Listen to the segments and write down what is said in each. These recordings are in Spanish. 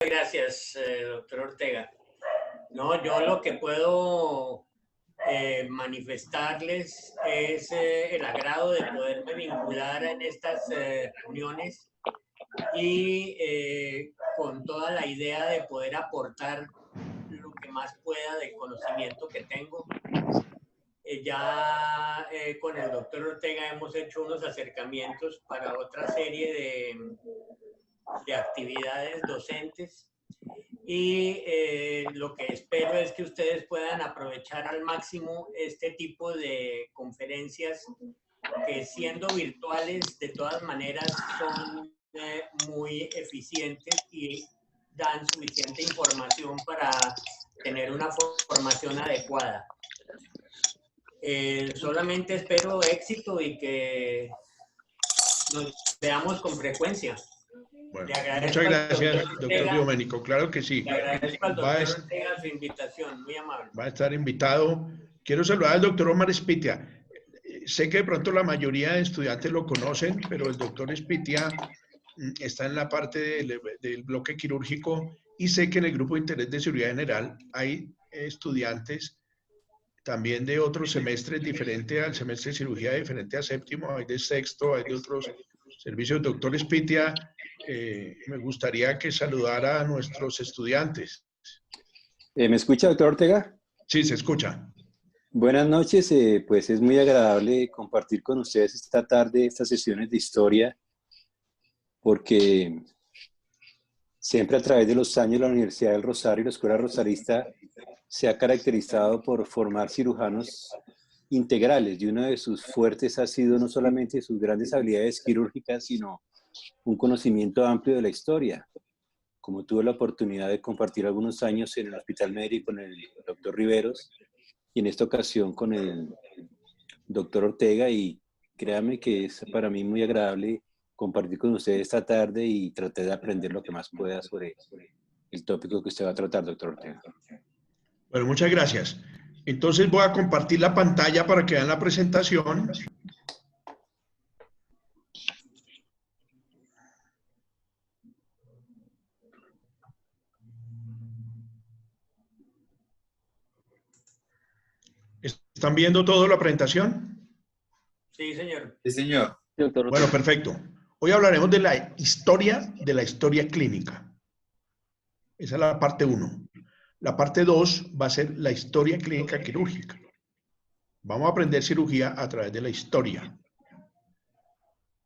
Gracias, doctor Ortega. No, yo lo que puedo manifestarles es el agrado de poderme vincular en estas reuniones y con toda la idea de poder aportar lo que más pueda del conocimiento que tengo. Con el doctor Ortega hemos hecho unos acercamientos para otra serie de actividades docentes y lo que espero es que ustedes puedan aprovechar al máximo este tipo de conferencias que, siendo virtuales, de todas maneras son muy eficientes y dan suficiente información para tener una formación adecuada. Solamente espero éxito y que nos veamos con frecuencia. Bueno, muchas gracias, doctor Dioménico. Claro que sí. Le agradezco al doctor Ortega su invitación, muy amable. Va a estar invitado. Quiero saludar al doctor Omar Espitia. Sé que de pronto la mayoría de estudiantes lo conocen, pero el doctor Espitia está en la parte del bloque quirúrgico y sé que en el grupo de interés de seguridad general hay estudiantes también de otros semestres diferentes al semestre de cirugía, diferente a séptimo, hay de sexto, hay de otros servicios. Doctor Espitia, me gustaría que saludara a nuestros estudiantes. ¿Me escucha, doctor Ortega? Sí, se escucha. Buenas noches, pues es muy agradable compartir con ustedes esta tarde estas sesiones de historia, porque siempre a través de los años la Universidad del Rosario y la Escuela Rosarista se ha caracterizado por formar cirujanos integrales, y uno de sus fuertes ha sido no solamente sus grandes habilidades quirúrgicas, sino un conocimiento amplio de la historia. Como tuve la oportunidad de compartir algunos años en el Hospital Médico con el doctor Riveros, y en esta ocasión con el doctor Ortega, y créame que es para mí muy agradable compartir con ustedes esta tarde y tratar de aprender lo que más pueda sobre el tópico que usted va a tratar, doctor Ortega. Bueno, muchas gracias. Entonces voy a compartir la pantalla para que vean la presentación. ¿Están viendo todo la presentación? Sí, señor. Sí, señor. Bueno, perfecto. Hoy hablaremos de la historia clínica. Esa es la parte 1. La parte 2 va a ser la historia clínica quirúrgica. Vamos a aprender cirugía a través de la historia.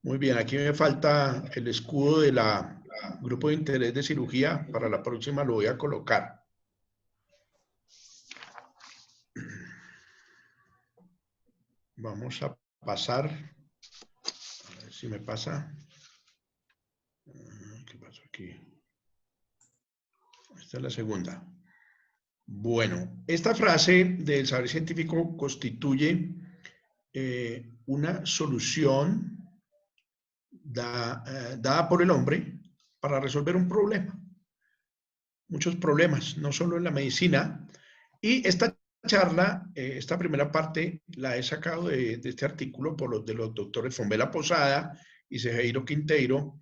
Muy bien, aquí me falta el escudo del grupo de interés de cirugía. Para la próxima lo voy a colocar. Vamos a pasar. A ver si me pasa. ¿Qué pasó aquí? Esta es la segunda. Bueno, esta frase del saber científico constituye una solución dada por el hombre para resolver un problema. Muchos problemas, no solo en la medicina. Y esta charla, esta primera parte, la he sacado de este artículo de los doctores Fombela Posada y Sejeiro Quinteiro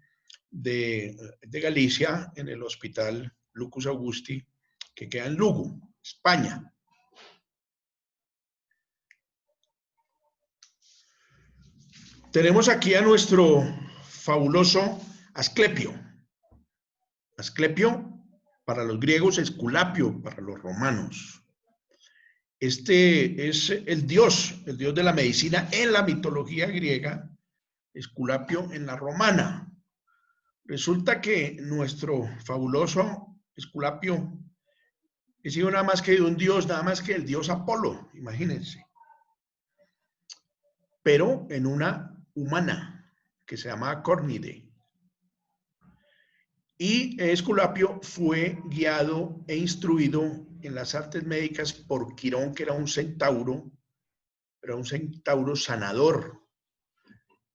de Galicia, en el Hospital Lucus Augusti, que queda en Lugo, España. Tenemos aquí a nuestro fabuloso Asclepio. Asclepio, para los griegos, Esculapio, para los romanos. Este es el dios de la medicina en la mitología griega, Esculapio en la romana. Resulta que nuestro fabuloso Esculapio es hijo nada más que de un dios, nada más que el dios Apolo, imagínense. Pero en una humana que se llama Córnide. Y Esculapio fue guiado e instruido en las artes médicas por Quirón, que era un centauro sanador.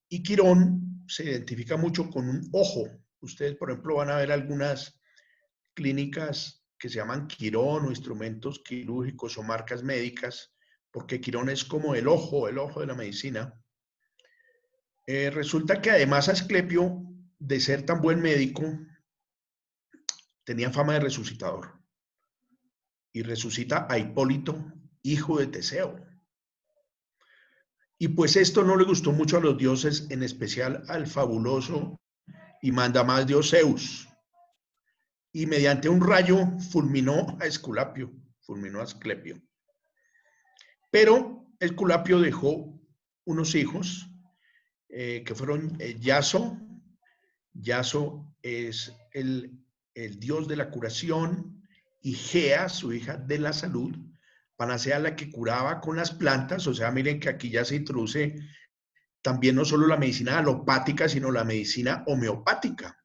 Y Quirón se identifica mucho con un ojo. Ustedes, por ejemplo, van a ver algunas clínicas que se llaman Quirón o instrumentos quirúrgicos o marcas médicas, porque Quirón es como el ojo de la medicina. Resulta que además Asclepio, de ser tan buen médico, tenía fama de resucitador. Y resucita a Hipólito, hijo de Teseo. Y pues esto no le gustó mucho a los dioses, en especial al fabuloso y mandamás dios Zeus. Y mediante un rayo fulminó a Esculapio, fulminó a Asclepio. Pero Esculapio dejó unos hijos que fueron Yaso. Yaso es el dios de la curación, y Gea, su hija de la salud, Panacea, la que curaba con las plantas. O sea, miren que aquí ya se introduce también no solo la medicina alopática, sino la medicina homeopática.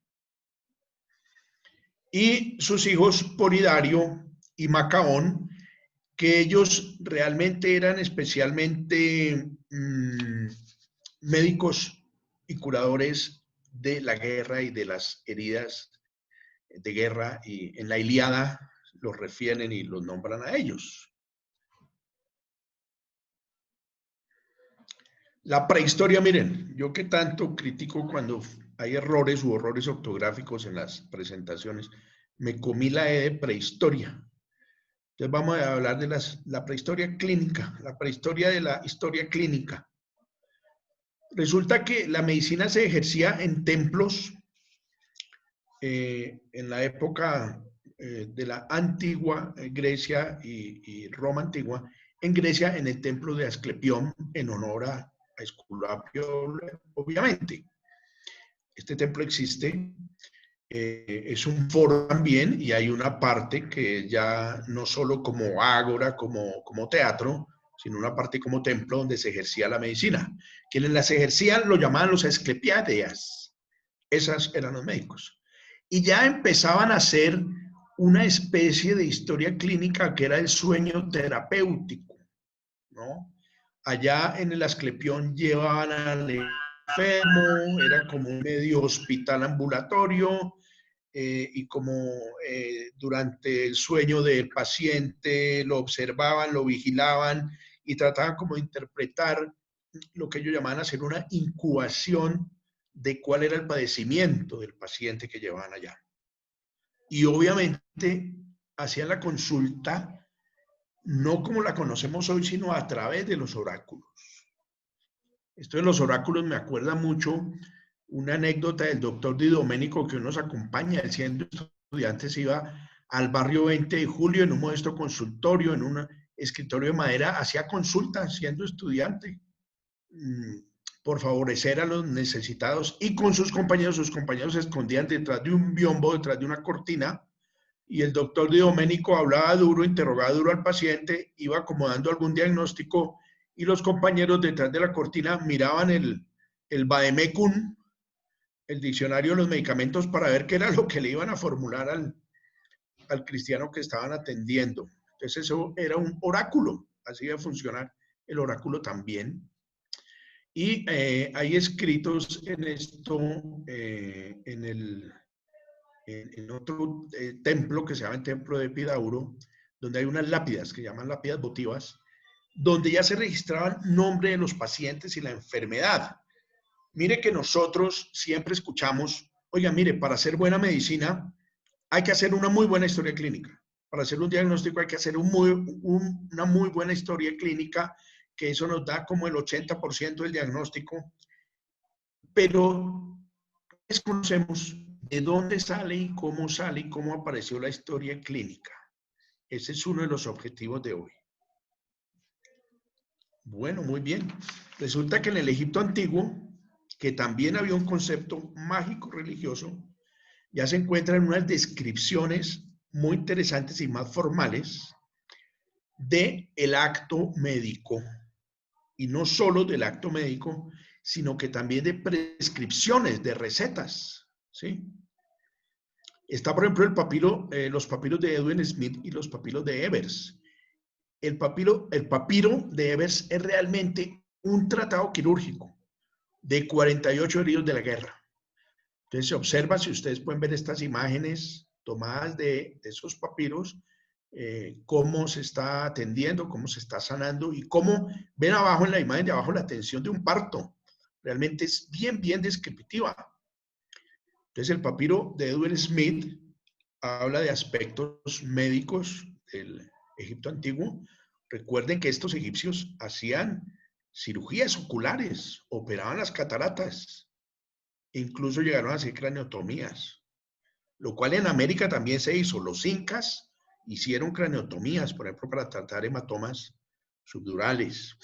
Y sus hijos Polidario y Macaón, que ellos realmente eran especialmente médicos y curadores de la guerra y de las heridas de guerra, y en la Ilíada los refieren y los nombran a ellos. La prehistoria, miren, yo que tanto critico cuando hay errores u horrores ortográficos en las presentaciones, me comí la E de prehistoria. Entonces vamos a hablar de la prehistoria clínica, la prehistoria de la historia clínica. Resulta que la medicina se ejercía en templos en la época de la antigua Grecia y Roma antigua. En Grecia, en el templo de Asclepión, en honor a Esculapio, obviamente. Este templo existe, es un foro también, y hay una parte que ya no solo como ágora, como teatro, sino una parte como templo donde se ejercía la medicina. Quienes las ejercían lo llamaban los asclepiades. Esas eran los médicos. Y ya empezaban a hacer una especie de historia clínica que era el sueño terapéutico, ¿no? Allá en el Asclepión llevaban al enfermo, era como un medio hospital ambulatorio, y como durante el sueño del paciente lo observaban, lo vigilaban y trataban como de interpretar lo que ellos llamaban hacer una incubación de cuál era el padecimiento del paciente que llevaban allá. Y obviamente hacían la consulta no como la conocemos hoy, sino a través de los oráculos. Esto de los oráculos me acuerda mucho una anécdota del doctor Di Domenico, que nos acompaña. Él, siendo estudiante, se iba al barrio 20 de julio en un modesto consultorio, en un escritorio de madera, hacía consultas siendo estudiante por favorecer a los necesitados, y con sus compañeros se escondían detrás de un biombo, detrás de una cortina, y el doctor Di Domenico hablaba duro, interrogaba duro al paciente, iba acomodando algún diagnóstico, y los compañeros detrás de la cortina miraban el Vademecum, el diccionario de los medicamentos, para ver qué era lo que le iban a formular al cristiano que estaban atendiendo. Entonces eso era un oráculo, así iba a funcionar el oráculo también. Y hay escritos en esto, en otro templo que se llama el templo de Epidauro, donde hay unas lápidas que llaman lápidas votivas, donde ya se registraban nombre de los pacientes y la enfermedad. Mire que nosotros siempre escuchamos, oiga, mire, para hacer buena medicina hay que hacer una muy buena historia clínica. Para hacer un diagnóstico hay que hacer una muy buena historia clínica, que eso nos da como el 80% del diagnóstico. Pero desconocemos de dónde sale y cómo apareció la historia clínica. Ese es uno de los objetivos de hoy. Bueno, muy bien. Resulta que en el Egipto antiguo, que también había un concepto mágico religioso, ya se encuentran unas descripciones muy interesantes y más formales del acto médico. Y no solo del acto médico, sino que también de prescripciones, de recetas, ¿sí? Está, por ejemplo, los papiros de Edwin Smith y los papiros de Evers. El papiro de Evers es realmente un tratado quirúrgico de 48 heridos de la guerra. Entonces se observa, si ustedes pueden ver estas imágenes tomadas de esos papiros, cómo se está atendiendo, cómo se está sanando, y cómo ven abajo, en la imagen de abajo, la tensión de un parto. Realmente es bien, bien descriptiva. Entonces el papiro de Edwin Smith habla de aspectos médicos del Egipto antiguo. Recuerden que estos egipcios hacían cirugías oculares, operaban las cataratas, e incluso llegaron a hacer craneotomías, lo cual en América también se hizo. Los incas hicieron craneotomías, por ejemplo, para tratar hematomas subdurales.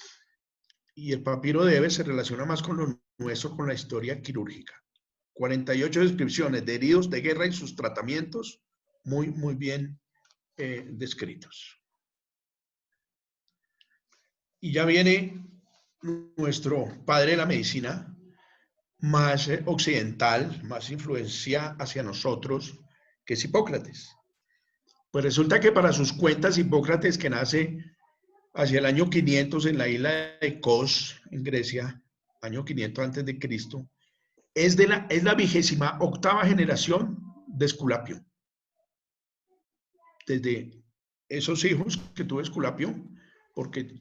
Y el papiro de Ebers se relaciona más con lo nuestro, con la historia quirúrgica. 48 descripciones de heridos de guerra y sus tratamientos, muy, muy bien descritos. Y ya viene nuestro padre de la medicina, más occidental, más influencia hacia nosotros, que es Hipócrates. Pues resulta que para sus cuentas, Hipócrates, que nace hacia el año 500 en la isla de Kos, en Grecia, año 500 antes de Cristo, es la 28ª generación de Esculapio. Desde esos hijos que tuvo Esculapio, porque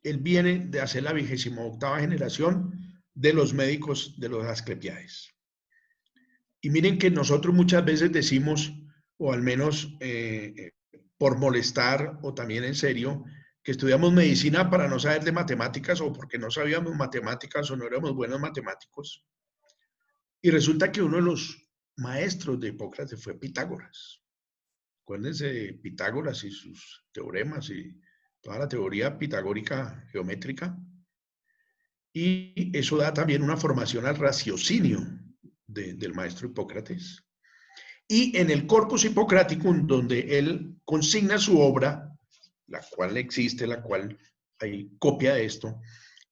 él viene de hacer la 28ª generación de los médicos de los Asclepiades. Y miren que nosotros muchas veces decimos, o al menos por molestar o también en serio, que estudiamos medicina para no saber de matemáticas o porque no sabíamos matemáticas o no éramos buenos matemáticos. Y resulta que uno de los maestros de Hipócrates fue Pitágoras. Acuérdense de Pitágoras y sus teoremas y toda la teoría pitagórica geométrica. Y eso da también una formación al raciocinio del maestro Hipócrates. Y en el Corpus Hippocraticum, donde él consigna su obra, la cual existe, la cual hay copia de esto,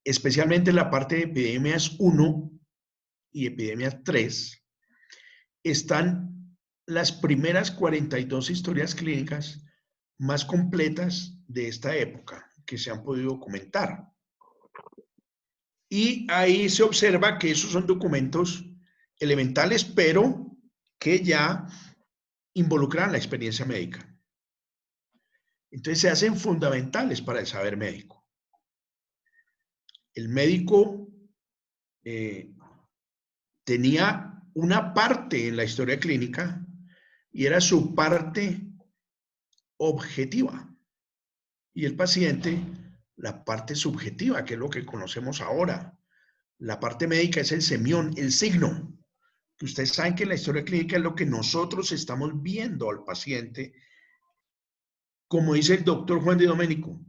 especialmente en la parte de epidemias 1 y epidemias 3, están las primeras 42 historias clínicas más completas de esta época que se han podido documentar. Y ahí se observa que esos son documentos elementales, pero que ya involucran la experiencia médica. Entonces se hacen fundamentales para el saber médico. El médico tenía una parte en la historia clínica y era su parte objetiva. Y el paciente, la parte subjetiva, que es lo que conocemos ahora. La parte médica es el semión, el signo. Que ustedes saben que en la historia clínica es lo que nosotros estamos viendo al paciente, como dice el doctor Juan de Domenico,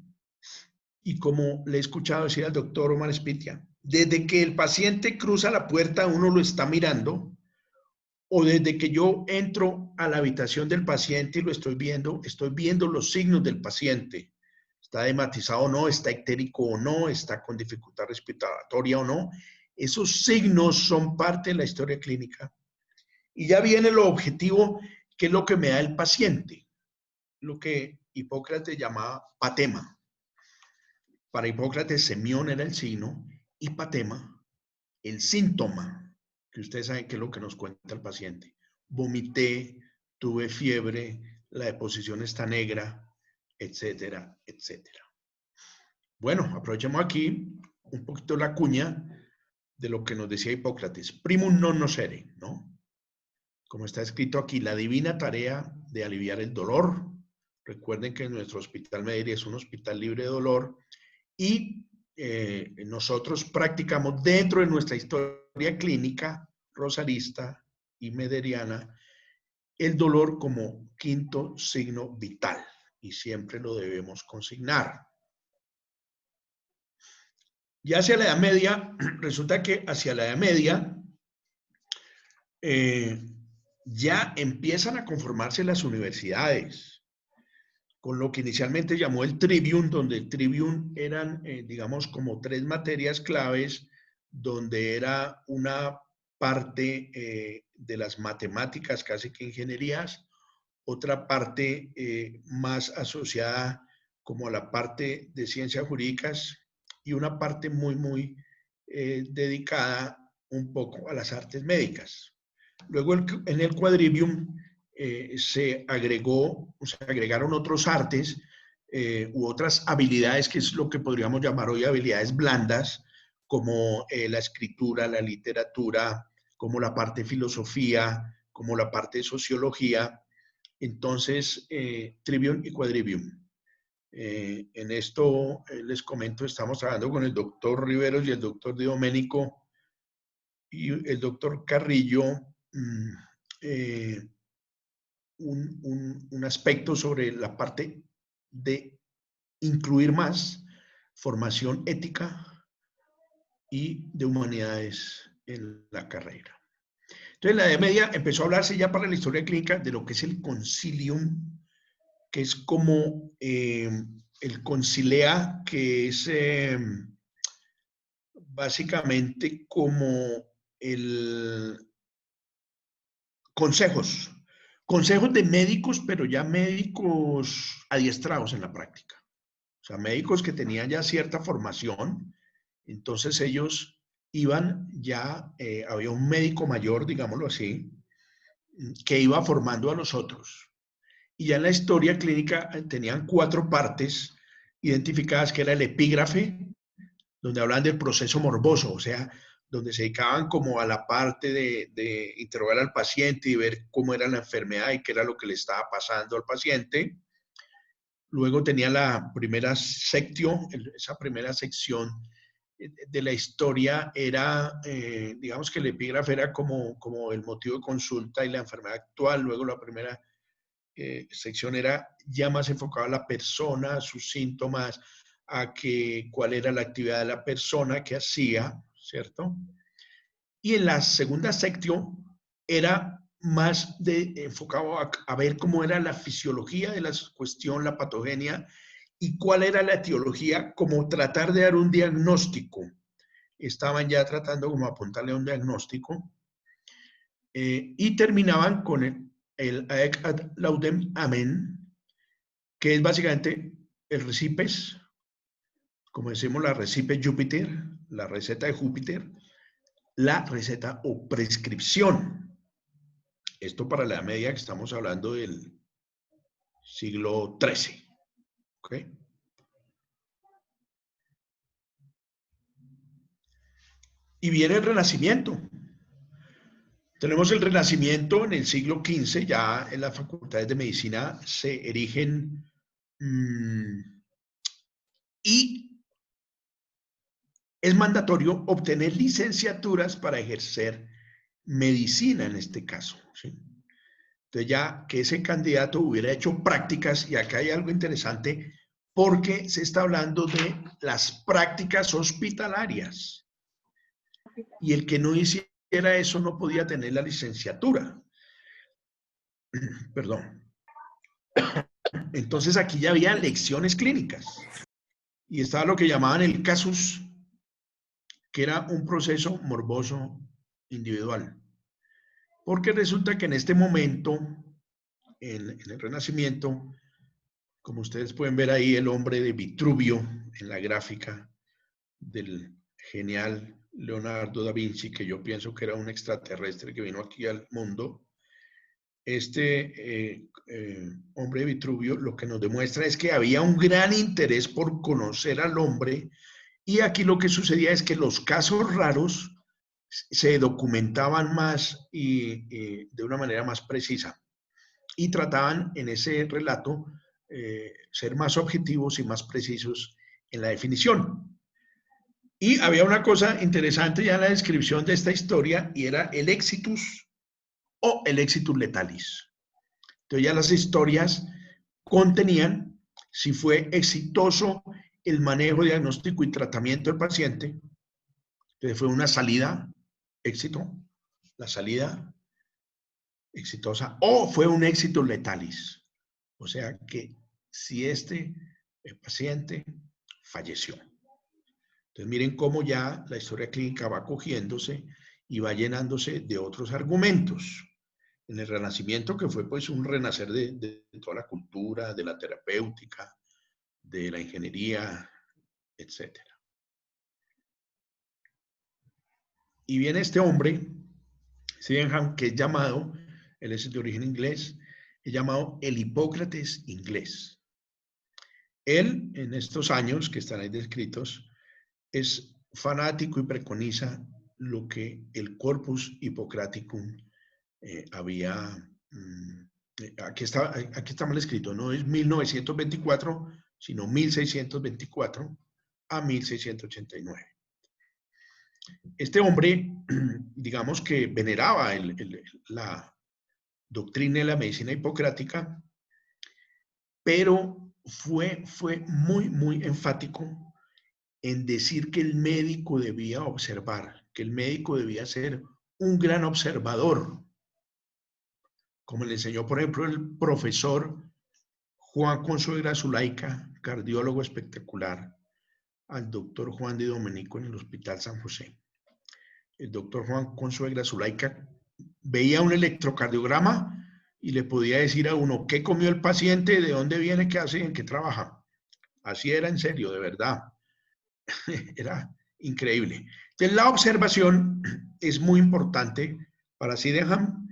y como le he escuchado decir al doctor Omar Spitia, desde que el paciente cruza la puerta, uno lo está mirando, o desde que yo entro a la habitación del paciente y lo estoy viendo los signos del paciente. Está hematizado o no, está ictérico o no, está con dificultad respiratoria o no. Esos signos son parte de la historia clínica. Y ya viene lo objetivo, que es lo que me da el paciente, lo que Hipócrates llamaba patema. Para Hipócrates, semión era el signo y patema, el síntoma, que ustedes saben que es lo que nos cuenta el paciente. Vomité, tuve fiebre, la deposición está negra, etcétera, etcétera. Bueno, aprovechemos aquí un poquito la cuña de lo que nos decía Hipócrates. Primum non nocere, ¿no? Como está escrito aquí, la divina tarea de aliviar el dolor. Recuerden que nuestro Hospital Mederi es un hospital libre de dolor y nosotros practicamos dentro de nuestra historia clínica rosarista y mederiana el dolor como quinto signo vital y siempre lo debemos consignar. Ya hacia la Edad Media, resulta que hacia la Edad Media ya empiezan a conformarse las universidades, con lo que inicialmente llamó el Trivium, donde el Trivium eran, digamos, como 3 materias claves, donde era una parte de las matemáticas, casi que ingenierías, otra parte más asociada como a la parte de ciencias jurídicas y una parte muy, muy dedicada un poco a las artes médicas. Luego en el Quadrivium se agregaron otros artes u otras habilidades, que es lo que podríamos llamar hoy habilidades blandas, como la escritura, la literatura, como la parte de filosofía, como la parte de sociología, entonces trivium y quadrivium. En esto les comento, estamos trabajando con el doctor Riveros y el doctor Di Domenico y el doctor Carrillo un aspecto sobre la parte de incluir más formación ética y de humanidades en la carrera. Entonces, en la Edad Media empezó a hablarse ya para la historia clínica de lo que es el concilium, que es como el concilea, que es básicamente como el consejos de médicos, pero ya médicos adiestrados en la práctica. O sea, médicos que tenían ya cierta formación, entonces ellos iban ya, había un médico mayor, digámoslo así, que iba formando a los otros. Y ya en la historia clínica tenían 4 partes identificadas, que era el epígrafe, donde hablan del proceso morboso, o sea, donde se dedicaban como a la parte de interrogar al paciente y ver cómo era la enfermedad y qué era lo que le estaba pasando al paciente. Luego tenía la primera sección, esa primera sección de la historia era, digamos que el epígrafe era como el motivo de consulta y la enfermedad actual. Luego la primera sección era ya más enfocada a la persona, a sus síntomas, a cuál era la actividad de la persona que hacía, ¿cierto? Y en la segunda sección era más enfocado a ver cómo era la fisiología de la cuestión, la patogenia, y cuál era la etiología, como tratar de dar un diagnóstico. Estaban ya tratando como apuntarle a un diagnóstico, y terminaban con el Aec ad laudem amen, que es básicamente el recipes, como decimos la recipe Júpiter, la receta de Júpiter, la receta o prescripción. Esto para la Edad Media, que estamos hablando del siglo XIII. ¿Okay? Y viene el Renacimiento. Tenemos el Renacimiento en el siglo XV, ya en las facultades de medicina se erigen y es mandatorio obtener licenciaturas para ejercer medicina en este caso. ¿Sí? Entonces ya que ese candidato hubiera hecho prácticas, y acá hay algo interesante, porque se está hablando de las prácticas hospitalarias. Y el que no hiciera eso no podía tener la licenciatura. Perdón. Entonces aquí ya había lecciones clínicas. Y estaba lo que llamaban el casus, que era un proceso morboso individual. Porque resulta que en este momento, en el Renacimiento, como ustedes pueden ver ahí, el hombre de Vitruvio en la gráfica del genial Leonardo da Vinci, que yo pienso que era un extraterrestre que vino aquí al mundo. Este hombre de Vitruvio lo que nos demuestra es que había un gran interés por conocer al hombre, y aquí lo que sucedía es que los casos raros se documentaban más y de una manera más precisa, y trataban en ese relato ser más objetivos y más precisos en la definición. Y había una cosa interesante ya en la descripción de esta historia, y era el exitus o el exitus letalis. Entonces ya las historias contenían si fue exitoso el manejo, diagnóstico y tratamiento del paciente. Entonces fue una salida, éxito, la salida exitosa, o fue un éxito letalis. O sea que si el paciente falleció. Entonces miren cómo ya la historia clínica va cogiéndose y va llenándose de otros argumentos. En el Renacimiento, que fue pues un renacer de toda la cultura, de la terapéutica, de la ingeniería, etc. Y viene este hombre, Sydenham, que es llamado, él es de origen inglés, es llamado el Hipócrates inglés. Él, en estos años que están ahí descritos, es fanático y preconiza lo que el Corpus Hippocraticum había aquí está mal escrito, no es 1924, sino 1624 a 1689. Este hombre, digamos que veneraba la doctrina de la medicina hipocrática, pero fue muy enfático en decir que el médico debía observar, que el médico debía ser un gran observador, como le enseñó, por ejemplo, el profesor Juan Consuegra Zulaika, cardiólogo espectacular, al doctor Juan de Domenico en el Hospital San José. El doctor Juan Consuegra Zulaika veía un electrocardiograma y le podía decir a uno qué comió el paciente, de dónde viene, qué hace y en qué trabaja. Así era, en serio, de verdad. Era increíble. Entonces, la observación es muy importante para Sydenham,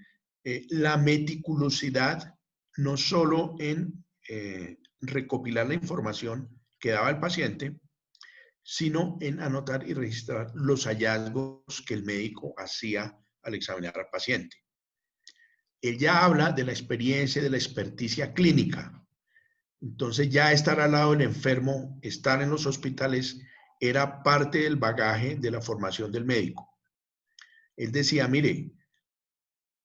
la meticulosidad, no solo en recopilar la información que daba el paciente, sino en anotar y registrar los hallazgos que el médico hacía al examinar al paciente. Él ya habla de la experiencia, de la experticia clínica. Entonces, ya estar al lado del enfermo, estar en los hospitales, era parte del bagaje de la formación del médico. Él decía, mire,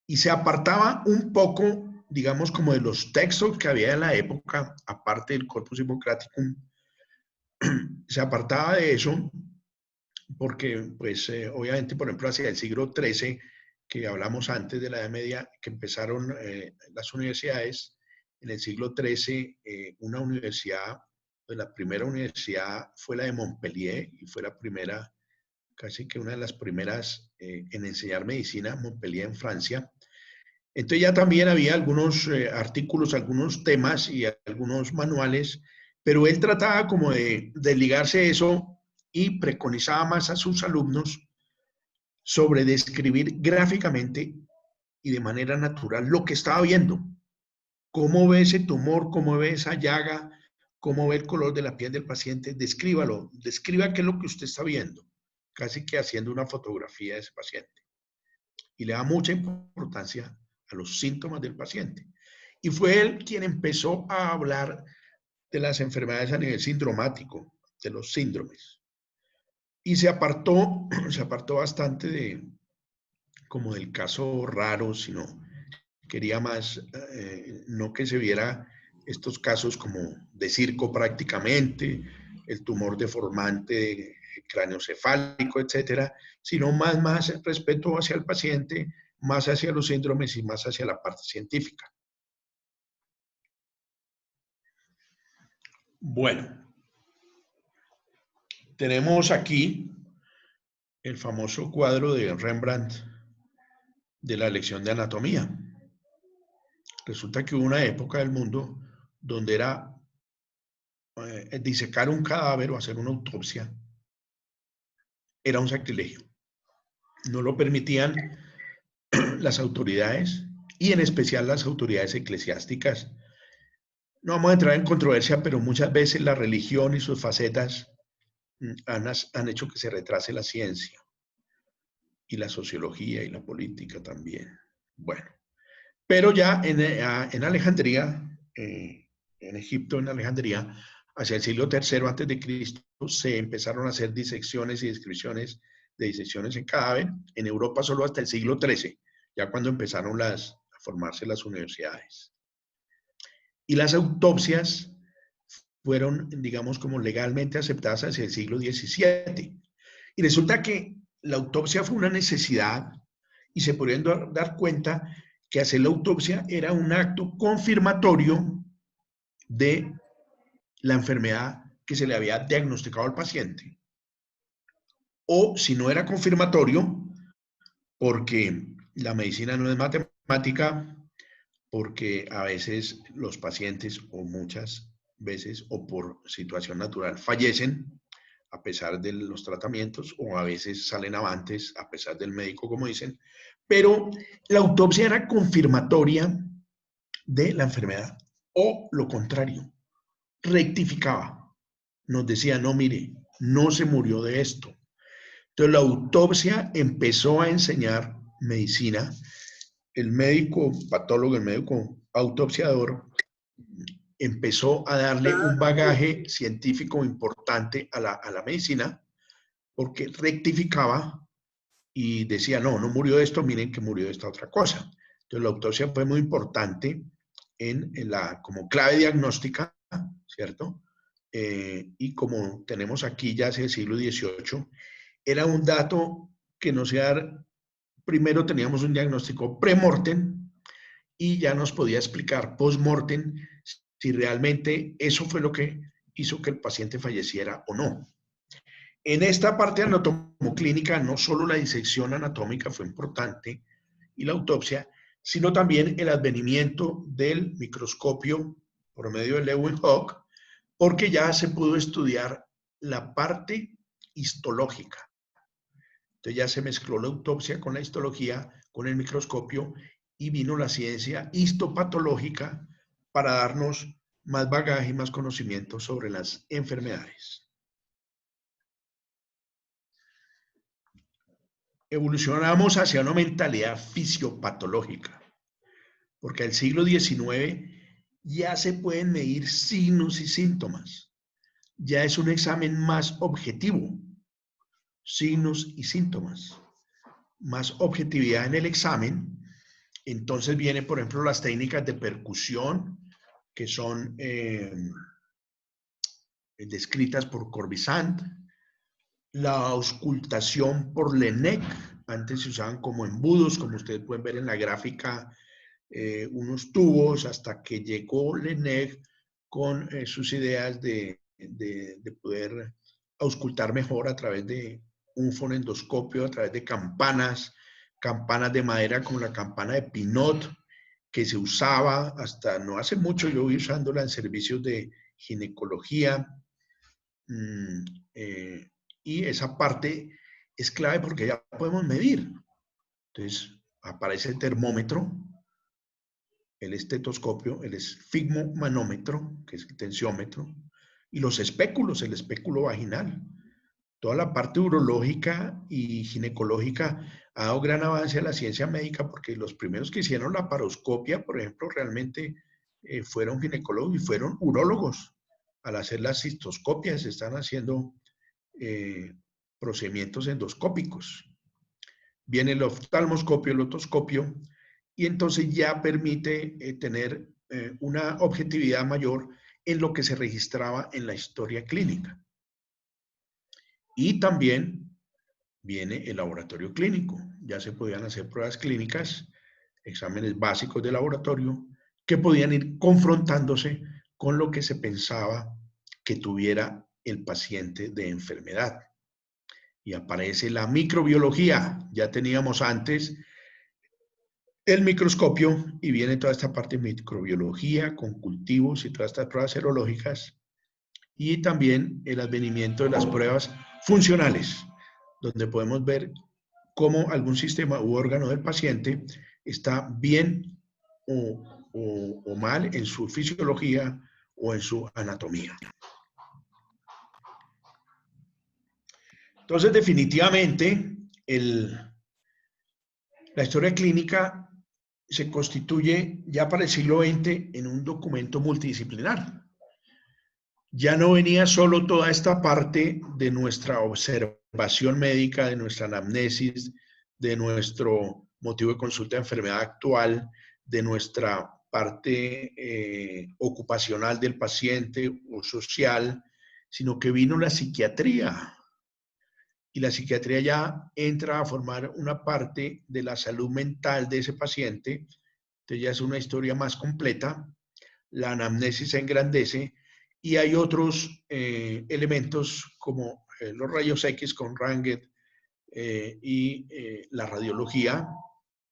y se apartaba un poco, digamos, como de los textos que había en la época, aparte del Corpus Hippocraticum, se apartaba de eso porque, pues, obviamente, por ejemplo, hacia el siglo XIII, que hablamos antes de la Edad Media, que empezaron las universidades, en el siglo XIII, una universidad, pues la primera universidad fue la de Montpellier y fue la primera, casi que una de las primeras en enseñar medicina, Montpellier en Francia. Entonces ya también había algunos artículos, algunos temas y algunos manuales, pero él trataba como de ligarse eso y preconizaba más a sus alumnos sobre describir gráficamente y de manera natural lo que estaba viendo. ¿Cómo ve ese tumor? ¿Cómo ve esa llaga? ¿Cómo ve el color de la piel del paciente? Descríbalo, describa qué es lo que usted está viendo, casi que haciendo una fotografía de ese paciente. Y le da mucha importancia a los síntomas del paciente. Y fue él quien empezó a hablar de las enfermedades a nivel sindromático, de los síndromes. Y se apartó bastante de, como del caso raro, sino quería más, no que se viera estos casos como de circo prácticamente, el tumor deformante craneoencefálico, etcétera, sino más respeto hacia el paciente, más hacia los síndromes y más hacia la parte científica. Bueno, tenemos aquí el famoso cuadro de Rembrandt de la lección de anatomía. Resulta que hubo una época del mundo donde era disecar un cadáver o hacer una autopsia era un sacrilegio. No lo permitían las autoridades y en especial las autoridades eclesiásticas. No vamos a entrar en controversia, pero muchas veces la religión y sus facetas han hecho que se retrase la ciencia y la sociología y la política también. Bueno, pero ya en Alejandría, en Egipto, en Alejandría, hacia el siglo III antes de Cristo, se empezaron a hacer disecciones y descripciones de disecciones en cadáver. En Europa solo hasta el siglo XIII, ya cuando empezaron a formarse las universidades. Y las autopsias fueron, digamos, como legalmente aceptadas hacia el siglo XVII. Y resulta que la autopsia fue una necesidad y se pudieron dar cuenta que hacer la autopsia era un acto confirmatorio de la enfermedad que se le había diagnosticado al paciente. O si no era confirmatorio, porque la medicina no es matemática, porque a veces los pacientes o muchas veces o por situación natural fallecen a pesar de los tratamientos o a veces salen avantes a pesar del médico, como dicen, pero la autopsia era confirmatoria de la enfermedad o lo contrario, rectificaba, nos decía, no, mire, no se murió de esto. Entonces la autopsia empezó a enseñar medicina. El médico patólogo, el médico autopsiador, empezó a darle un bagaje científico importante a la medicina, porque rectificaba y decía, no, no murió de esto, miren que murió de esta otra cosa. Entonces la autopsia fue muy importante como clave diagnóstica, ¿cierto? Y como tenemos aquí ya hacia el siglo XVIII, era un dato que nos iba a dar, primero teníamos un diagnóstico pre-mortem y ya nos podía explicar post-mortem si realmente eso fue lo que hizo que el paciente falleciera o no. En esta parte anatomoclínica, no solo la disección anatómica fue importante y la autopsia, sino también el advenimiento del microscopio por medio de Leeuwenhoek, porque ya se pudo estudiar la parte histológica. Entonces ya se mezcló la autopsia con la histología, con el microscopio, y vino la ciencia histopatológica para darnos más bagaje y más conocimiento sobre las enfermedades. Evolucionamos hacia una mentalidad fisiopatológica, porque al siglo XIX ya se pueden medir signos y síntomas. Ya es un examen más objetivo, signos y síntomas, más objetividad en el examen. Entonces vienen, por ejemplo, las técnicas de percusión, que son descritas por Corbisant, la auscultación por Lennec, antes se usaban como embudos, como ustedes pueden ver en la gráfica, unos tubos, hasta que llegó Lennec con sus ideas de poder auscultar mejor a través de un fonendoscopio, a través de campanas de madera como la campana de Pinot, que se usaba hasta no hace mucho, yo voy usándola en servicios de ginecología, y esa parte es clave porque ya podemos medir. Entonces aparece el termómetro, el estetoscopio, el esfigmomanómetro, que es el tensiómetro, y los espéculos, el espéculo vaginal. Toda la parte urológica y ginecológica ha dado gran avance a la ciencia médica porque los primeros que hicieron la paroscopia, por ejemplo, realmente fueron ginecólogos y fueron urólogos. Al hacer las cistoscopias, están haciendo procedimientos endoscópicos. Viene el oftalmoscopio, el otoscopio, y entonces ya permite tener una objetividad mayor en lo que se registraba en la historia clínica. Y también viene el laboratorio clínico. Ya se podían hacer pruebas clínicas, exámenes básicos de laboratorio, que podían ir confrontándose con lo que se pensaba que tuviera el paciente de enfermedad. Y aparece la microbiología. Ya teníamos antes el microscopio y viene toda esta parte de microbiología con cultivos y todas estas pruebas serológicas. Y también el advenimiento de las pruebas funcionales, donde podemos ver cómo algún sistema u órgano del paciente está bien o mal en su fisiología o en su anatomía. Entonces, definitivamente, la historia clínica se constituye ya para el siglo XX en un documento multidisciplinar. Ya no venía solo toda esta parte de nuestra observación médica, de nuestra anamnesis, de nuestro motivo de consulta de enfermedad actual, de nuestra parte ocupacional del paciente o social, sino que vino la psiquiatría. Y la psiquiatría ya entra a formar una parte de la salud mental de ese paciente. Entonces ya es una historia más completa. La anamnesis se engrandece y hay otros elementos como los rayos X con Ranget y la radiología,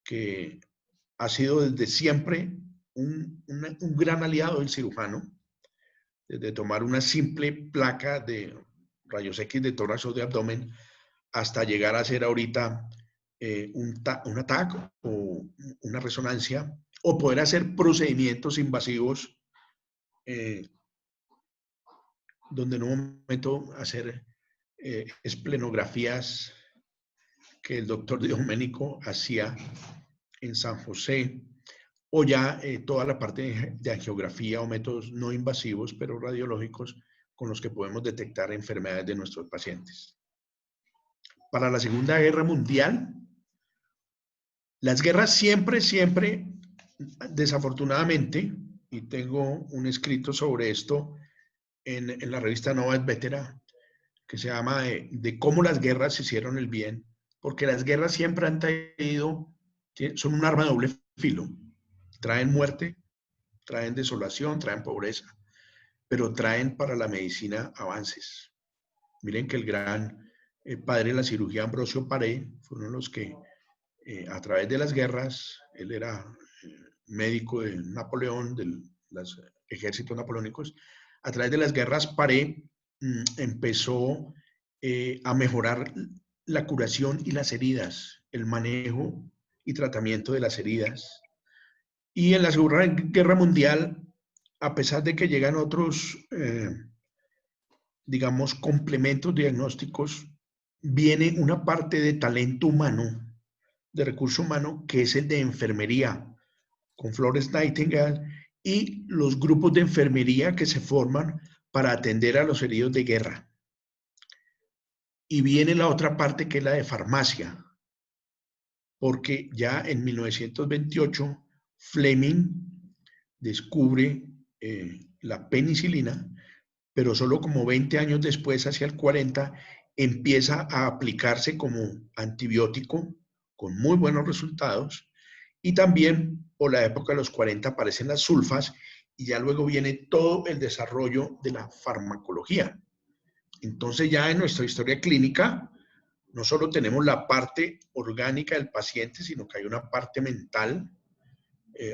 que ha sido desde siempre un gran aliado del cirujano, desde tomar una simple placa de rayos X de tórax o de abdomen hasta llegar a hacer ahorita un TAC o una resonancia, o poder hacer procedimientos invasivos donde en un momento hacer esplenografías que el doctor Dioménico hacía en San José, o ya toda la parte de angiografía o métodos no invasivos, pero radiológicos, con los que podemos detectar enfermedades de nuestros pacientes. Para la Segunda Guerra Mundial, las guerras siempre, desafortunadamente, y tengo un escrito sobre esto en la revista Nova et Vetera, que se llama de cómo las guerras hicieron el bien, porque las guerras siempre han traído, son un arma de doble filo, traen muerte, traen desolación, traen pobreza, pero traen para la medicina avances. Miren que el gran padre de la cirugía, Ambrosio Paré, fue uno de los que a través de las guerras, él era médico de Napoleón, de los ejércitos napoleónicos, a través de las guerras Paré empezó a mejorar la curación y las heridas, el manejo y tratamiento de las heridas. Y en la Segunda Guerra Mundial, a pesar de que llegan otros, digamos, complementos diagnósticos, viene una parte de talento humano, de recurso humano, que es el de enfermería, con Florence Nightingale y los grupos de enfermería que se forman para atender a los heridos de guerra. Y viene la otra parte que es la de farmacia, porque ya en 1928 Fleming descubre la penicilina, pero solo como 20 años después, hacia el 40, empieza a aplicarse como antibiótico con muy buenos resultados. Y también por la época de los 40 aparecen las sulfas y ya luego viene todo el desarrollo de la farmacología. Entonces ya en nuestra historia clínica no solo tenemos la parte orgánica del paciente, sino que hay una parte mental,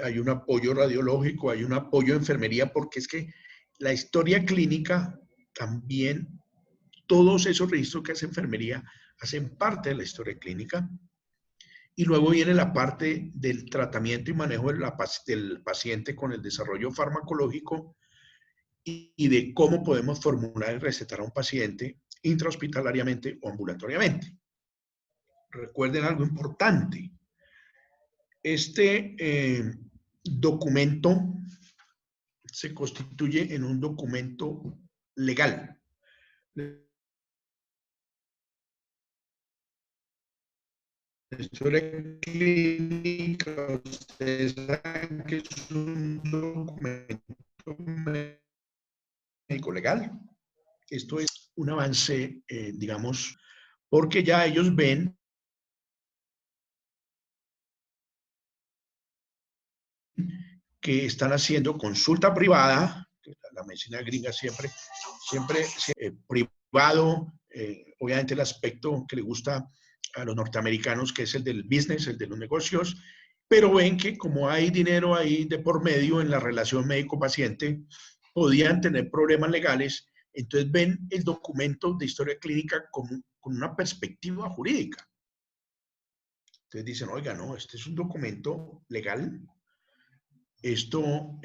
hay un apoyo radiológico, hay un apoyo de enfermería, porque es que la historia clínica también, todos esos registros que hace enfermería hacen parte de la historia clínica. Y luego viene la parte del tratamiento y manejo del paciente con el desarrollo farmacológico y de cómo podemos formular y recetar a un paciente intrahospitalariamente o ambulatoriamente. Recuerden algo importante. Este documento se constituye en un documento legal. La historia clínica, ustedes saben que es un documento médico legal. Esto es un avance, digamos, porque ya ellos ven que están haciendo consulta privada, la medicina gringa siempre privado, obviamente el aspecto que le gusta a los norteamericanos, que es el del business, el de los negocios, pero ven que como hay dinero ahí de por medio en la relación médico-paciente, podían tener problemas legales, entonces ven el documento de historia clínica con una perspectiva jurídica. Entonces dicen, oiga, no, este es un documento legal, esto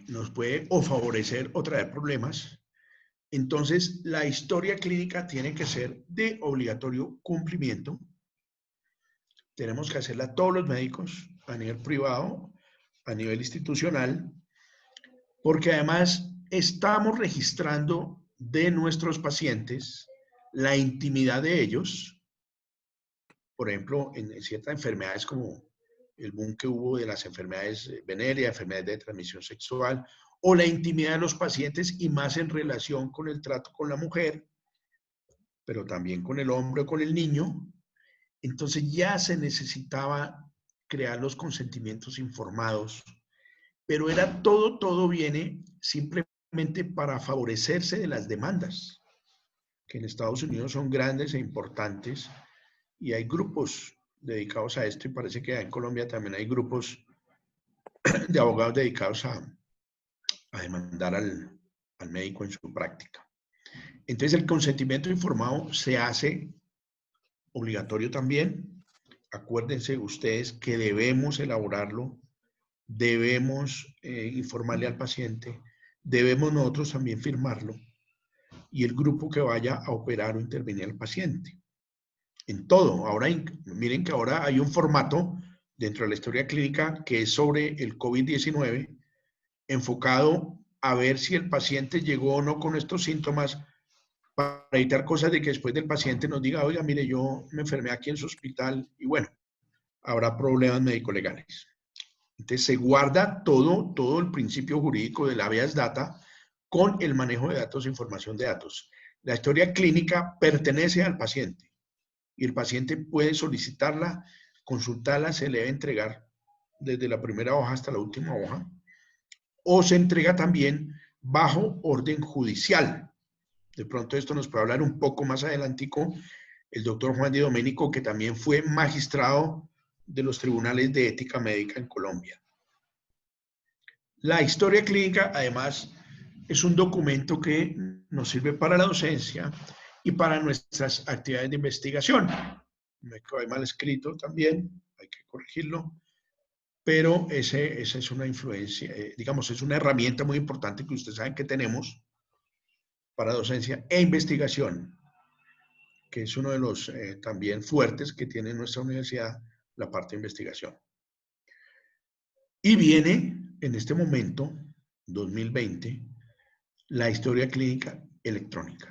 nos puede o favorecer o traer problemas. Entonces, la historia clínica tiene que ser de obligatorio cumplimiento. Tenemos que hacerla todos los médicos, a nivel privado, a nivel institucional, porque además estamos registrando de nuestros pacientes la intimidad de ellos. Por ejemplo, en ciertas enfermedades como el boom que hubo de las enfermedades venéreas, enfermedades de transmisión sexual, o la intimidad de los pacientes y más en relación con el trato con la mujer, pero también con el hombre o con el niño. Entonces ya se necesitaba crear los consentimientos informados, pero era todo viene simplemente para favorecerse de las demandas, que en Estados Unidos son grandes e importantes, y hay grupos dedicados a esto, y parece que en Colombia también hay grupos de abogados dedicados a demandar al médico en su práctica. Entonces el consentimiento informado se hace obligatorio también. Acuérdense ustedes que debemos elaborarlo, debemos informarle al paciente, debemos nosotros también firmarlo y el grupo que vaya a operar o intervenir al paciente. En todo. Ahora, miren que ahora hay un formato dentro de la historia clínica, que es sobre el COVID-19, enfocado a ver si el paciente llegó o no con estos síntomas, para evitar cosas de que después del paciente nos diga, oiga, mire, yo me enfermé aquí en su hospital y bueno, habrá problemas médico-legales. Entonces se guarda todo el principio jurídico del habeas data con el manejo de datos e información de datos. La historia clínica pertenece al paciente y el paciente puede solicitarla, consultarla, se le debe entregar desde la primera hoja hasta la última hoja, o se entrega también bajo orden judicial. De pronto esto nos puede hablar un poco más adelantico el doctor Juan Di Domenico, que también fue magistrado de los tribunales de ética médica en Colombia. La historia clínica, además, es un documento que nos sirve para la docencia y para nuestras actividades de investigación. Me quedó mal escrito también, hay que corregirlo, pero esa es una influencia, digamos, es una herramienta muy importante que ustedes saben que tenemos para docencia e investigación, que es uno de los también fuertes que tiene nuestra universidad, la parte de investigación. Y viene en este momento, 2020, la historia clínica electrónica,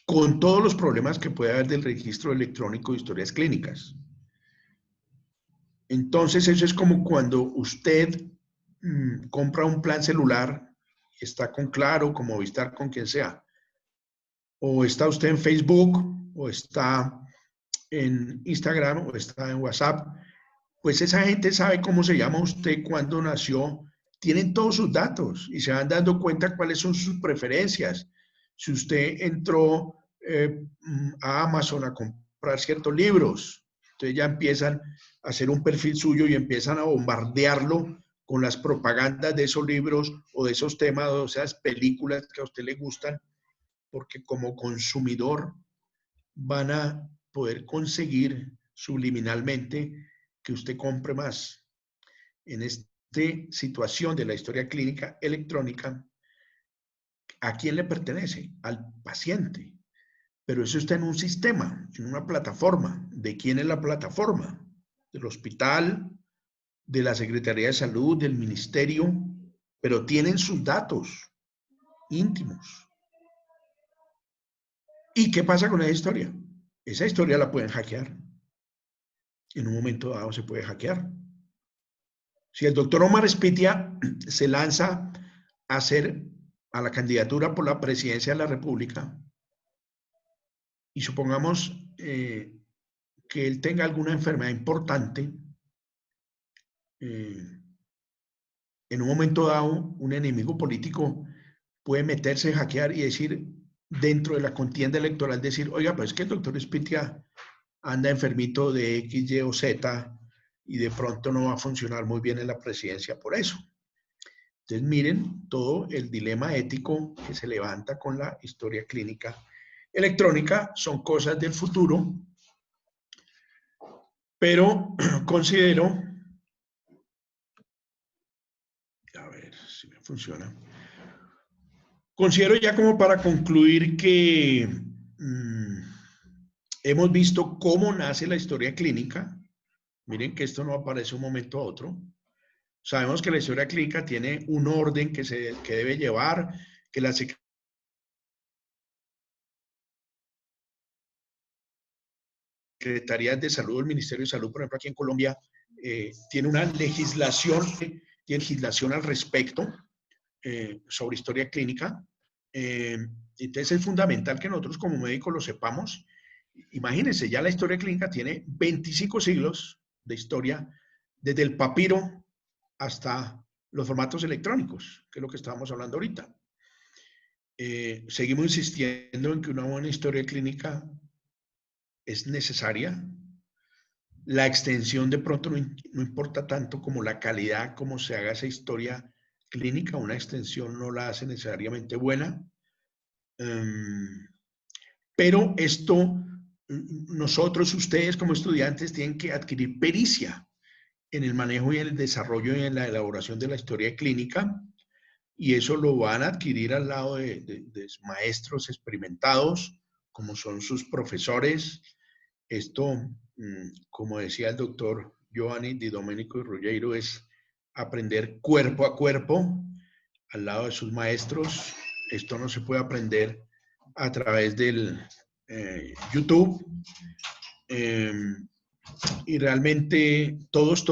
con todos los problemas que puede haber del registro electrónico de historias clínicas. Entonces, eso es como cuando usted compra un plan celular, está con Claro, con Movistar, con quien sea, o está usted en Facebook, o está en Instagram, o está en WhatsApp, pues esa gente sabe cómo se llama usted, cuándo nació, tienen todos sus datos y se van dando cuenta cuáles son sus preferencias. Si usted entró a Amazon a comprar ciertos libros, entonces ya empiezan a hacer un perfil suyo y empiezan a bombardearlo con las propagandas de esos libros o de esos temas o esas películas que a usted le gustan, porque como consumidor van a poder conseguir subliminalmente que usted compre más. En esta situación de la historia clínica electrónica, ¿a quién le pertenece? Al paciente. Pero eso está en un sistema, en una plataforma. ¿De quién es la plataforma? Del hospital, de la Secretaría de Salud, del ministerio, pero tienen sus datos íntimos. ¿Y qué pasa con esa historia? Esa historia la pueden hackear. En un momento dado se puede hackear. Si el doctor Omar Espitia se lanza a la candidatura por la presidencia de la República y supongamos que él tenga alguna enfermedad importante, en un momento dado un enemigo político puede meterse, hackear y decir, dentro de la contienda electoral, decir, oiga, pues es que el doctor Espitia anda enfermito de X, Y o Z y de pronto no va a funcionar muy bien en la presidencia por eso. Entonces miren todo el dilema ético que se levanta con la historia clínica electrónica. Son cosas del futuro, pero considero, a ver si me funciona, considero ya como para concluir que hemos visto cómo nace la historia clínica. Miren que esto no aparece de un momento a otro. Sabemos que la historia clínica tiene un orden que debe llevar, que la Secretaría de Salud, el Ministerio de Salud, por ejemplo, aquí en Colombia, tiene una legislación, al respecto sobre historia clínica. Entonces es fundamental que nosotros como médicos lo sepamos. Imagínense, ya la historia clínica tiene 25 siglos de historia, desde el papiro hasta los formatos electrónicos, que es lo que estábamos hablando ahorita. Seguimos insistiendo en que una buena historia clínica es necesaria. La extensión de pronto no importa tanto como la calidad, como se haga esa historia clínica. Una extensión no la hace necesariamente buena. Pero esto, nosotros, ustedes como estudiantes, tienen que adquirir pericia en el manejo y en el desarrollo y en la elaboración de la historia clínica, y eso lo van a adquirir al lado de maestros experimentados, como son sus profesores. Esto, como decía el doctor Giovanni Di Domenico y Ruggiero es aprender cuerpo a cuerpo, al lado de sus maestros. Esto no se puede aprender a través del YouTube. Y realmente todos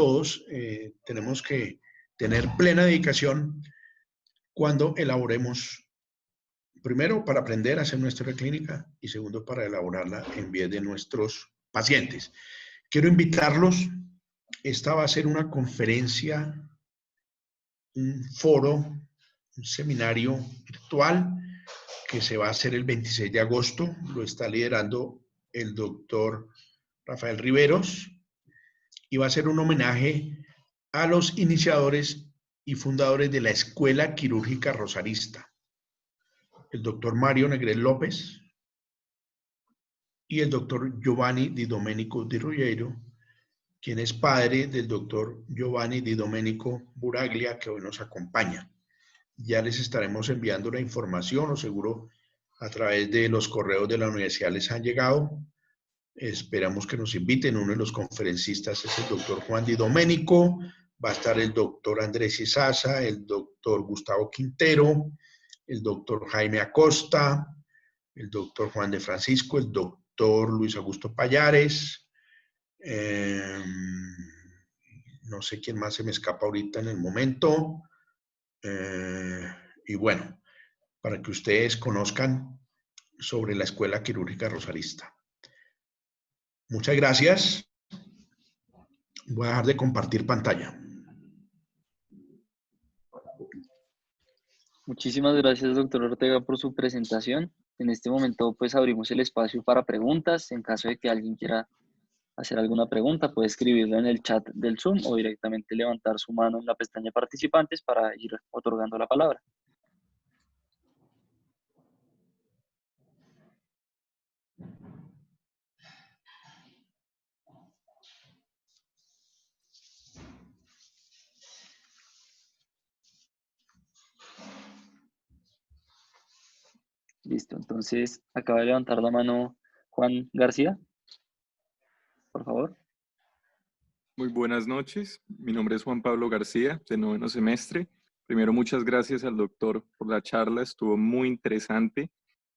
tenemos que tener plena dedicación cuando elaboremos, primero para aprender a hacer nuestra historia clínica y segundo para elaborarla en bien de nuestros pacientes. Quiero invitarlos, esta va a ser una conferencia, un foro, un seminario virtual que se va a hacer el 26 de agosto, lo está liderando el doctor Rafael Riveros, y va a ser un homenaje a los iniciadores y fundadores de la Escuela Quirúrgica Rosarista, el doctor Mario Negrel López y el doctor Giovanni Di Domenico Di Ruggiero, quien es padre del doctor Giovanni Di Domenico Buraglia, que hoy nos acompaña. Ya les estaremos enviando la información, o seguro a través de los correos de la universidad les han llegado. Esperamos que nos inviten. Uno de los conferencistas es el doctor Juan Di Domenico, va a estar el doctor Andrés Izaza, el doctor Gustavo Quintero, el doctor Jaime Acosta, el doctor Juan de Francisco, el doctor Luis Augusto Payares, no sé quién más se me escapa ahorita en el momento, y bueno, para que ustedes conozcan sobre la Escuela Quirúrgica Rosarista. Muchas gracias. Voy a dejar de compartir pantalla. Muchísimas gracias, doctor Ortega, por su presentación. En este momento, pues, abrimos el espacio para preguntas. En caso de que alguien quiera hacer alguna pregunta, puede escribirla en el chat del Zoom o directamente levantar su mano en la pestaña participantes para ir otorgando la palabra. Listo, entonces acaba de levantar la mano Juan García, por favor. Muy buenas noches, mi nombre es Juan Pablo García, de 9º semestre. Primero, muchas gracias al doctor por la charla, estuvo muy interesante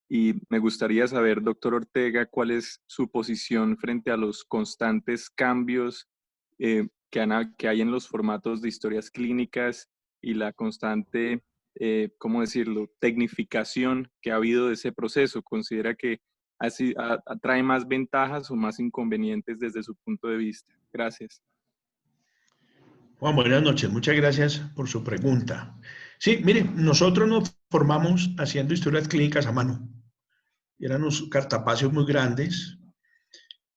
y me gustaría saber, doctor Ortega, cuál es su posición frente a los constantes cambios que hay en los formatos de historias clínicas y la constante, ¿cómo decirlo?, tecnificación que ha habido de ese proceso. ¿Considera que trae más ventajas o más inconvenientes desde su punto de vista? Gracias. Juan, buenas noches. Muchas gracias por su pregunta. Sí, mire, nosotros nos formamos haciendo historias clínicas a mano. Eran unos cartapacios muy grandes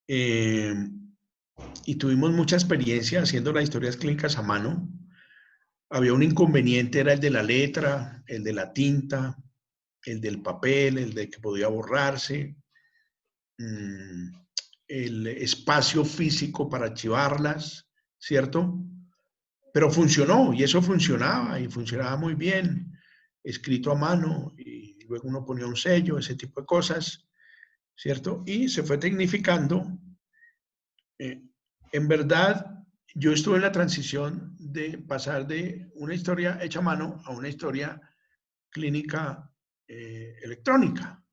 y tuvimos mucha experiencia haciendo las historias clínicas a mano. Había un inconveniente, era el de la letra, el de la tinta, el del papel, el de que podía borrarse, el espacio físico para archivarlas, ¿cierto? Pero funcionó, y eso funcionaba, y funcionaba muy bien, escrito a mano, y luego uno ponía un sello, ese tipo de cosas, ¿cierto? Y se fue tecnificando. En verdad, yo estuve en la transición de pasar de una historia hecha a mano a una historia clínica electrónica.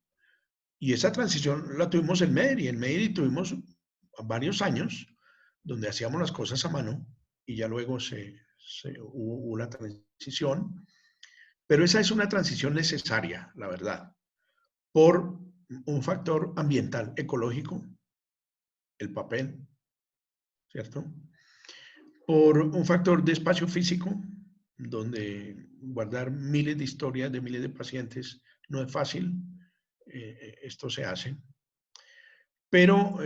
Y esa transición la tuvimos en MEDER, y en MEDER tuvimos varios años donde hacíamos las cosas a mano, y ya luego hubo la transición. Pero esa es una transición necesaria, la verdad, por un factor ambiental, ecológico, el papel, ¿cierto? Por un factor de espacio físico, donde guardar miles de historias de miles de pacientes no es fácil. Esto se hace. Pero,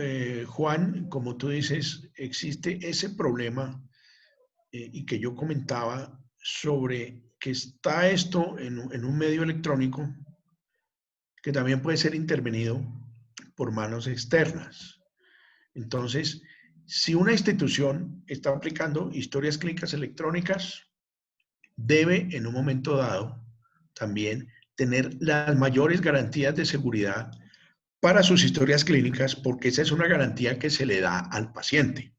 Juan, como tú dices, existe ese problema y que yo comentaba sobre que está esto en un medio electrónico que también puede ser intervenido por manos externas. Entonces, si una institución está aplicando historias clínicas electrónicas, debe en un momento dado también tener las mayores garantías de seguridad para sus historias clínicas, porque esa es una garantía que se le da al paciente.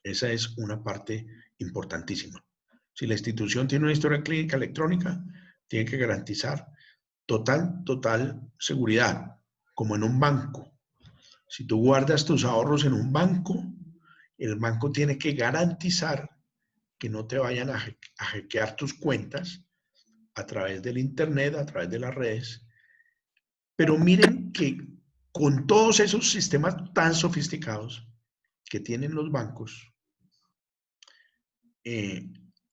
Esa es una parte importantísima. Si la institución tiene una historia clínica electrónica, tiene que garantizar total seguridad, como en un banco. Si tú guardas tus ahorros en un banco, el banco tiene que garantizar que no te vayan a hackear tus cuentas a través del internet, a través de las redes. Pero miren que con todos esos sistemas tan sofisticados que tienen los bancos,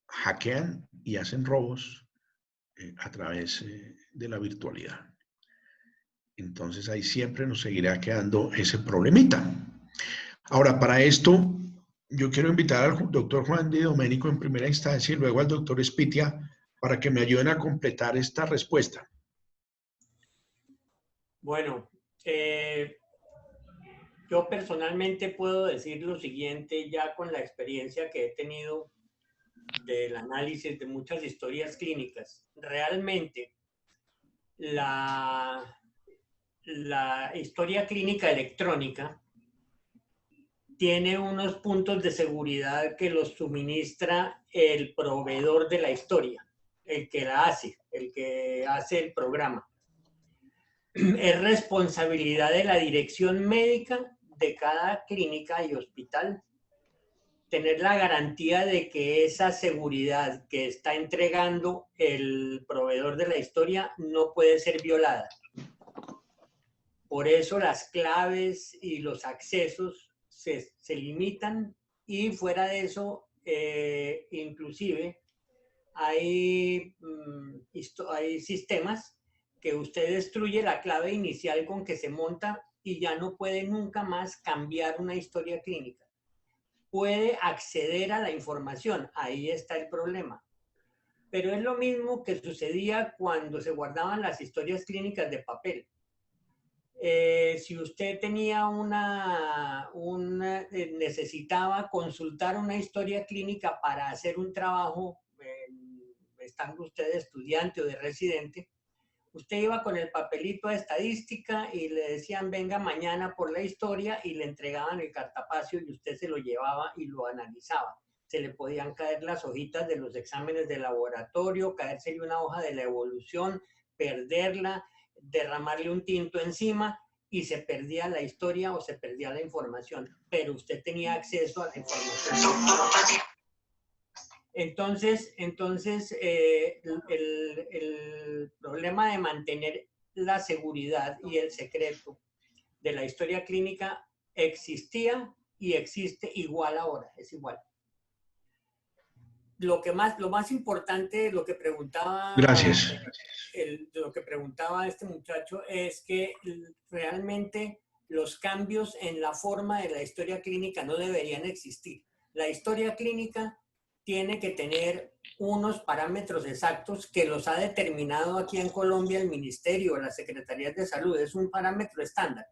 hackean y hacen robos a través de la virtualidad. Entonces ahí siempre nos seguirá quedando ese problemita. Ahora, para esto, yo quiero invitar al doctor Juan Di Domenico en primera instancia y luego al doctor Spitia para que me ayuden a completar esta respuesta. Bueno, yo personalmente puedo decir lo siguiente ya con la experiencia que he tenido del análisis de muchas historias clínicas. Realmente, la historia clínica electrónica tiene unos puntos de seguridad que los suministra el proveedor de la historia, el que la hace, el que hace el programa. Es responsabilidad de la dirección médica de cada clínica y hospital tener la garantía de que esa seguridad que está entregando el proveedor de la historia no puede ser violada. Por eso las claves y los accesos se limitan y fuera de eso, inclusive hay sistemas que usted destruye la clave inicial con que se monta y ya no puede nunca más cambiar una historia clínica. Puede acceder a la información, ahí está el problema. Pero es lo mismo que sucedía cuando se guardaban las historias clínicas de papel. Si usted tenía necesitaba consultar una historia clínica para hacer un trabajo, estando usted de estudiante o de residente, usted iba con el papelito de estadística y le decían venga mañana por la historia y le entregaban el cartapacio y usted se lo llevaba y lo analizaba. Se le podían caer las hojitas de los exámenes de laboratorio, caérsele una hoja de la evolución, perderla, derramarle un tinto encima y se perdía la historia o se perdía la información, pero usted tenía acceso a la información. Entonces el problema de mantener la seguridad y el secreto de la historia clínica existía y existe igual ahora, es igual. Lo más importante, lo que preguntaba, Gracias. Lo que preguntaba este muchacho es que realmente los cambios en la forma de la historia clínica no deberían existir. La historia clínica tiene que tener unos parámetros exactos que los ha determinado aquí en Colombia el Ministerio, las Secretarías de Salud. Es un parámetro estándar.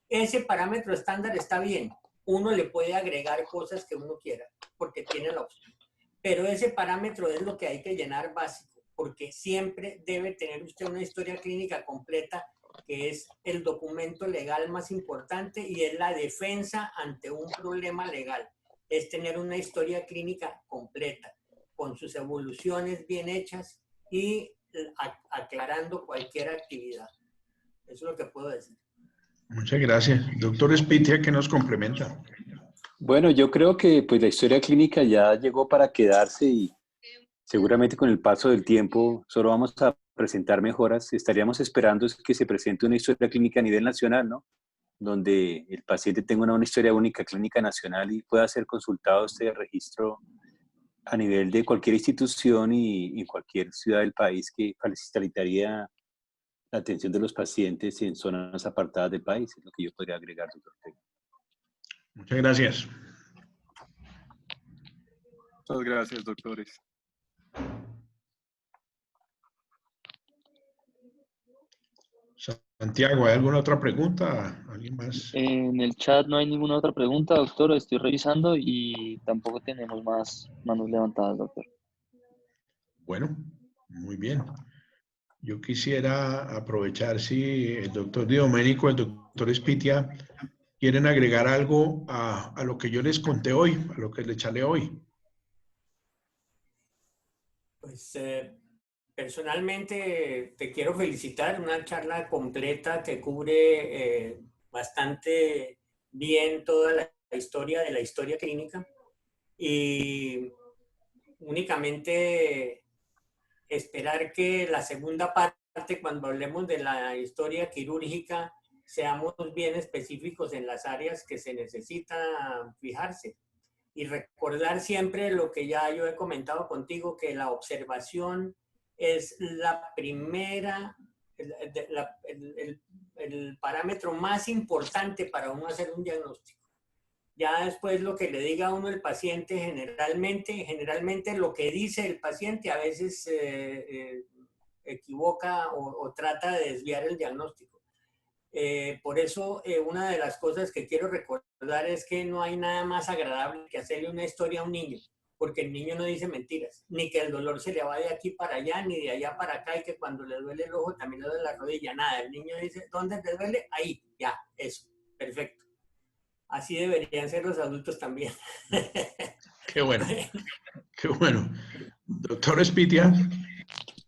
Ese parámetro estándar está bien. Uno le puede agregar cosas que uno quiera, porque tiene la opción. Pero ese parámetro es lo que hay que llenar básico, porque siempre debe tener usted una historia clínica completa, que es el documento legal más importante y es la defensa ante un problema legal. Es tener una historia clínica completa, con sus evoluciones bien hechas y aclarando cualquier actividad. Eso es lo que puedo decir. Muchas gracias. Doctor Spitia, ¿qué nos complementa? Bueno, yo creo que pues la historia clínica ya llegó para quedarse y seguramente con el paso del tiempo solo vamos a presentar mejoras. Estaríamos esperando que se presente una historia clínica a nivel nacional, ¿no? Donde el paciente tenga una historia única clínica nacional y pueda ser consultado este registro a nivel de cualquier institución y en cualquier ciudad del país que facilitaría la atención de los pacientes en zonas apartadas del país, es lo que yo podría agregar, doctor Ortega. Muchas gracias. Muchas gracias, doctores. Santiago, ¿hay alguna otra pregunta? ¿Alguien más? En el chat no hay ninguna otra pregunta, doctor. Estoy revisando y tampoco tenemos más manos levantadas, doctor. Bueno, muy bien. Yo quisiera aprovechar si el doctor Di Domenico, el doctor Spitia quieren agregar algo a lo que yo les conté hoy, a lo que les charlé hoy. Pues personalmente te quiero felicitar, una charla completa que cubre bastante bien toda la historia de la historia clínica y únicamente esperar que la segunda parte, cuando hablemos de la historia quirúrgica, seamos bien específicos en las áreas que se necesita fijarse. Y recordar siempre lo que ya yo he comentado contigo, que la observación es la primera, el parámetro más importante para uno hacer un diagnóstico. Ya después lo que le diga a uno el paciente, generalmente lo que dice el paciente a veces equivoca o trata de desviar el diagnóstico. Por eso, una de las cosas que quiero recordar es que no hay nada más agradable que hacerle una historia a un niño, porque el niño no dice mentiras, ni que el dolor se le va de aquí para allá, ni de allá para acá, y que cuando le duele el ojo también le duele la rodilla, nada. El niño dice, ¿dónde te duele? Ahí, ya, eso, perfecto. Así deberían ser los adultos también. Qué bueno, qué bueno. Doctor Espitia.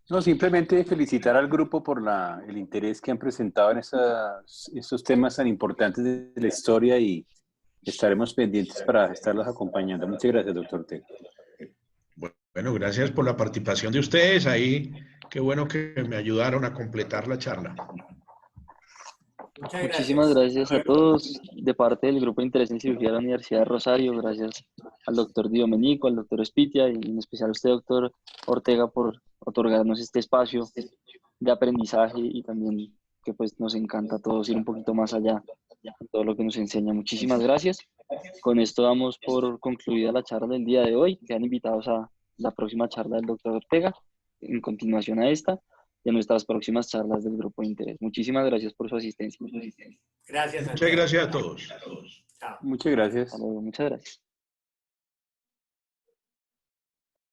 No, simplemente felicitar al grupo por el interés que han presentado en estos temas tan importantes de la historia y estaremos pendientes para estarlos acompañando. Muchas gracias, doctor Ortega. Bueno, gracias por la participación de ustedes ahí. Qué bueno que me ayudaron a completar la charla. Muchas Muchísimas gracias a todos de parte del Grupo de Interés en Cirugía de la Universidad de Rosario. Gracias al doctor Di Domenico, al doctor Espitia y en especial a usted, doctor Ortega, por otorgarnos este espacio de aprendizaje y también que pues nos encanta a todos ir un poquito más allá de todo lo que nos enseña. Muchísimas gracias. Con esto damos por concluida la charla del día de hoy. Quedan invitados a la próxima charla del doctor Ortega, en continuación a esta, y a nuestras próximas charlas del Grupo de Interés. Muchísimas gracias por su asistencia. Gracias, Muchas gracias a todos. Chao. Muchas gracias. Hasta luego. Muchas gracias.